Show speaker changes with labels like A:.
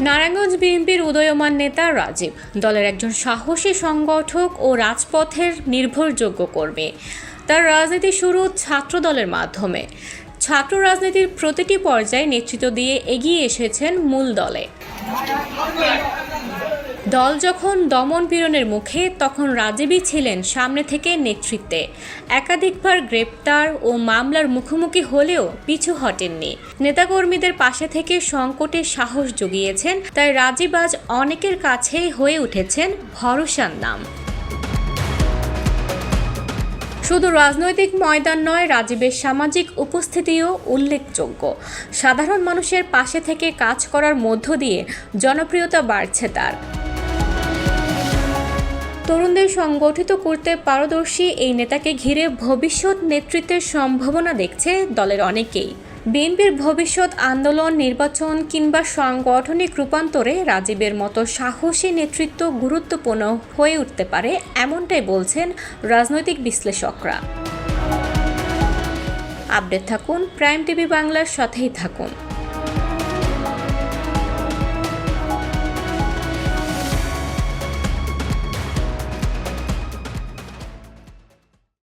A: নারায়ণগঞ্জ বিএনপির উদীয়মান নেতা রাজীব দলের একজন সাহসী সংগঠক ও রাজপথের নির্ভরযোগ্য কর্মী। তার রাজনীতি শুরু ছাত্র দলের মাধ্যমে। ছাত্র রাজনীতির প্রতিটি পর্যায়ে নেতৃত্ব দিয়ে এগিয়ে এসেছেন মূল দলে। দল যখন দমন পীড়নের মুখে, তখন রাজীবই ছিলেন সামনে থেকে নেতৃত্বে। একাধিকবার গ্রেপ্তার ও মামলার মুখোমুখি হলেও পিছু হটেননি। নেতাকর্মীদের পাশে থেকে সংকটে সাহস জুগিয়েছেন। তাই রাজীব আজ অনেকের কাছেই হয়ে উঠেছেন ভরসার নাম। শুধু রাজনৈতিক ময়দান নয়, রাজীবের সামাজিক উপস্থিতিও উল্লেখযোগ্য। সাধারণ মানুষের পাশে থেকে কাজ করার মধ্য দিয়ে জনপ্রিয়তা বাড়ছে তার। তরুণদের সংগঠিত করতে পারদর্শী এই নেতাকে ঘিরে ভবিষ্যৎ নেতৃত্বের সম্ভাবনা দেখছে দলের অনেকেই। বিএনপির ভবিষ্যৎ আন্দোলন, নির্বাচন কিংবা সাংগঠনিক রূপান্তরে রাজীবের মতো সাহসী নেতৃত্ব গুরুত্বপূর্ণ হয়ে উঠতে পারে, এমনটাই বলছেন রাজনৈতিক বিশ্লেষকরা। আপডেট থাকুন, প্রাইম টিভি বাংলার সাথেই থাকুন।